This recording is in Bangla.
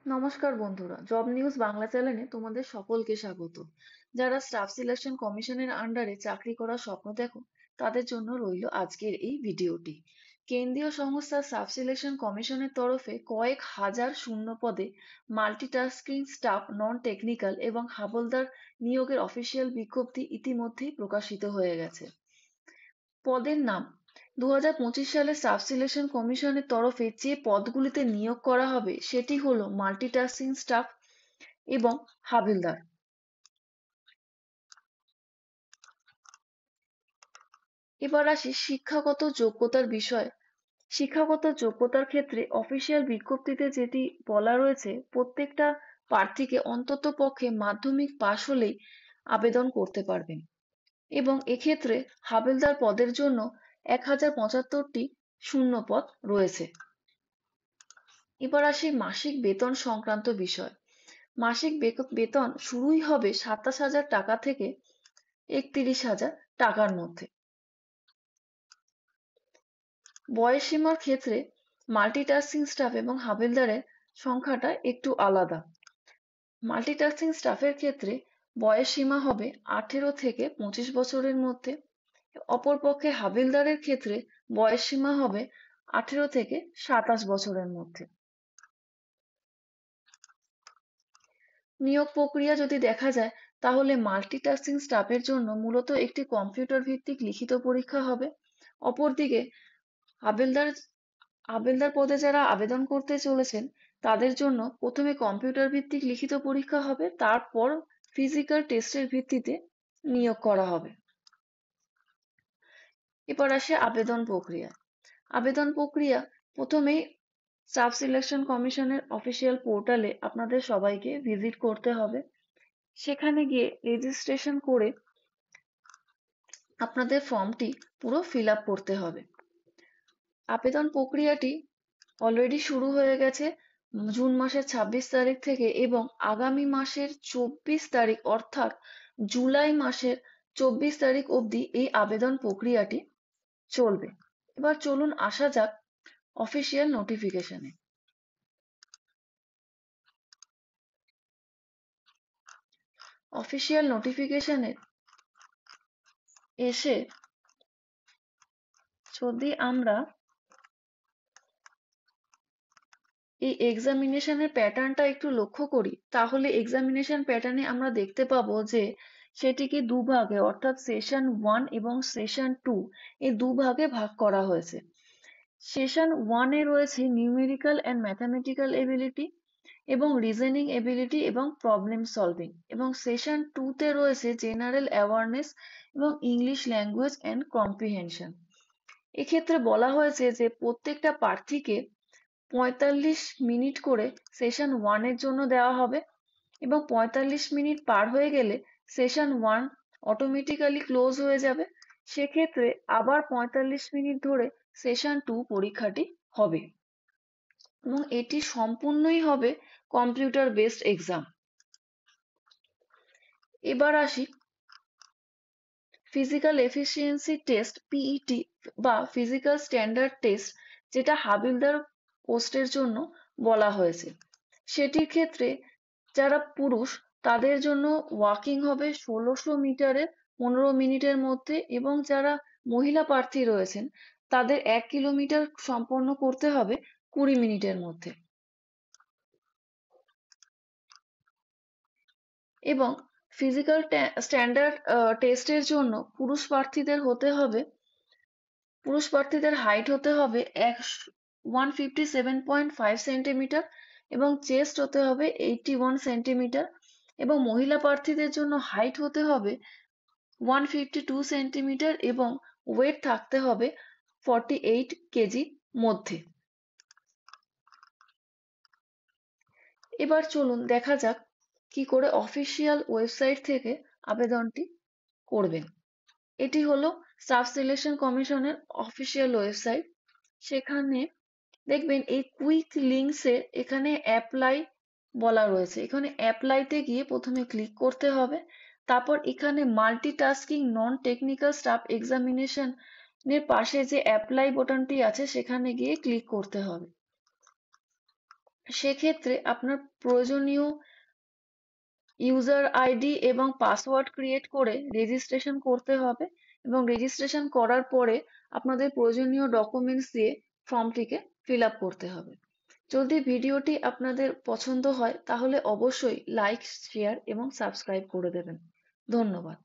নমস্কার বন্ধুরা, জব নিউজ বাংলা চ্যানেলে তোমাদের সকলকে স্বাগত। যারা স্টাফ সিলেকশন কমিশনের আন্ডারে চাকরি করার স্বপ্ন দেখো, তাদের জন্য রইল আজকের এই ভিডিওটি। কেন্দ্রীয় সংস্থা স্টাফ সিলেকশন কমিশনের তরফে কয়েক হাজার শূন্য পদে মাল্টিটাস্কিং স্টাফ, নন টেকনিক্যাল এবং হাবলদার নিয়োগের অফিসিয়াল বিজ্ঞপ্তি ইতিমধ্যেই প্রকাশিত হয়ে গেছে। পদের নাম: 2025 সালে স্টাফ সিলেকশন কমিশনের তরফে যে পদগুলিতে নিয়োগ করা হবে সেটি হলো মাল্টিটাস্কিং স্টাফ এবং হাবিলদার। এবার আসি শিক্ষাগত যোগ্যতার বিষয়। শিক্ষাগত যোগ্যতার ক্ষেত্রে অফিসিয়াল বিজ্ঞপ্তিতে যেটি বলা রয়েছে, প্রত্যেকটা প্রার্থীকে অন্তত পক্ষে মাধ্যমিক পাশ হলেই আবেদন করতে পারবেন এবং এক্ষেত্রে হাবিলদার পদের জন্য 1075টি শূন্য পদ রয়েছে। এবার আসি মাসিক বেতন সংক্রান্ত বিষয়। মাসিক বেতন শুরুই হবে 27,000 টাকা থেকে 31,000 টাকার মধ্যে। বয়সসীমার ক্ষেত্রে মাল্টিটাস্কিং স্টাফ এবং হাবিলদারের সংখ্যাটা একটু আলাদা। মাল্টিটাস্কিং স্টাফের ক্ষেত্রে বয়সসীমা হবে 18 থেকে 25 বছরের মধ্যে। অপরপক্ষে হাবিলদারের ক্ষেত্রে বয়সসীমা হবে 18 থেকে 27 বছরের মধ্যে। নিয়োগ প্রক্রিয়া যদি দেখা যায়, তাহলে মাল্টিটাস্কিং স্টাফের জন্য মূলত একটি কম্পিউটার ভিত্তিক লিখিত পরীক্ষা হবে। অপরদিকে হাবিলদার হাবিলদার পদে যারা আবেদন করতে চলেছেন, তাদের জন্য প্রথমে কম্পিউটার ভিত্তিক লিখিত পরীক্ষা হবে, তারপর ফিজিক্যাল টেস্টের ভিত্তিতে নিয়োগ করা হবে। এবার আসে আবেদন প্রক্রিয়া। আবেদন প্রক্রিয়া প্রথমেই স্টাফ সিলেকশন কমিশনের অফিসিয়াল পোর্টালে আপনাদের সবাইকে ভিজিট করতে হবে। সেখানে গিয়ে রেজিস্ট্রেশন করে আপনাদের ফর্মটি পুরো ফিল আপ করতে হবে। আবেদন প্রক্রিয়াটি অলরেডি শুরু হয়ে গেছে জুন মাসের 26 তারিখ থেকে এবং আগামী মাসের 24 তারিখ অর্থাৎ জুলাই মাসের 24 তারিখ অবধি এই আবেদন প্রক্রিয়াটি চলবে। এবার চলুন আসা যাক অফিসিয়াল নোটিফিকেশনে। অফিসিয়াল নোটিফিকেশনে এসে যদি আমরা এই এক্সামিনেশনের প্যাটার্নটা একটু লক্ষ্য করি, তাহলে এক্সামিনেশন প্যাটার্নে আমরা দেখতে পাবো যে সেটিকে দুভাগে অর্থাৎ সেশন 1 এবং সেশন 2 এই দুভাগে ভাগ করা হয়েছে। সেশন 1 এ রয়েছে নিউমেরিক্যাল অ্যান্ড ম্যাথামেটিক্যাল এবিলিটি এবং রিজনিং এবিলিটি এবং প্রবলেম সলভিং, এবং সেশন 2 তে রয়েছে জেনারেল অ্যাওয়ারনেস এবং ইংলিশ ল্যাঙ্গুয়েজ অ্যান্ড কম্প্রিহেনশন। এক্ষেত্রে বলা হয়েছে যে প্রত্যেকটা প্রার্থীকে 45 মিনিট করে সেশন 1 এর জন্য দেওয়া হবে এবং 45 মিনিট পার হয়ে গেলে সেশন 1 অটোমেটিক্যালি ক্লোজ হয়ে যাবে। সেক্ষেত্রে আবার 45 মিনিট ধরে সেশন 2 পরীক্ষাটি হবে এবং এটি সম্পূর্ণই হবে কম্পিউটার বেসড এক্সাম। এবার আসি ফিজিক্যাল এফিসিয়েন্সি টেস্ট, পিইটি বা ফিজিক্যাল স্ট্যান্ডার্ড টেস্ট, যেটা হাবিলদার পোস্টের জন্য বলা হয়েছে। সেটির ক্ষেত্রে যারা পুরুষ তাদের জন্য ওয়াকিং হবে 1600 মিটারের 15 মিনিটের মধ্যে এবং যারা মহিলা প্রার্থী রয়েছেন তাদের 1 কিলোমিটার সম্পন্ন করতে হবে 20 মিনিটের মধ্যে। এবং ফিজিক্যাল স্ট্যান্ডার্ড টেস্টের জন্য পুরুষ প্রার্থীদের হাইট হতে হবে 157.5 সেন্টিমিটার এবং চেস্ট হতে হবে 81 সেন্টিমিটার এবং মহিলা প্রার্থীদের জন্য হাইট হতে হবে 152 সেন্টিমিটার এবং ওয়েট থাকতে হবে 48 কেজি মধ্যে। এবার চলুন দেখা যাক কি করে অফিসিয়াল ওয়েবসাইট থেকে আবেদনটি করবেন। এটি হলো স্টাফ সিলেকশন কমিশনের অফিসিয়াল ওয়েবসাইট। সেখানে দেখবেন এই কুইক লিঙ্কসে এখানে অ্যাপ্লাই বলা রয়েছে। এখানে অ্যাপ্লাইতে গিয়ে প্রথমে ক্লিক করতে হবে, তারপর এখানে multitasking non technical staff examination এর পাশে যে অ্যাপ্লাই বাটনটি আছে সেখানে গিয়ে ক্লিক করতে হবে। সেক্ষেত্রে আপনার প্রয়োজনীয় ইউজার আইডি এবং পাসওয়ার্ড ক্রিয়েট করে রেজিস্ট্রেশন করতে হবে, এবং রেজিস্ট্রেশন করার পরে আপনাদের প্রয়োজনীয় ডকুমেন্টস দিয়ে ফর্মটিকে ফিল আপ করতে হবে। যদি ভিডিওটি আপনাদের পছন্দ হয় তাহলে অবশ্যই লাইক, শেয়ার এবং সাবস্ক্রাইব করে দেবেন। ধন্যবাদ।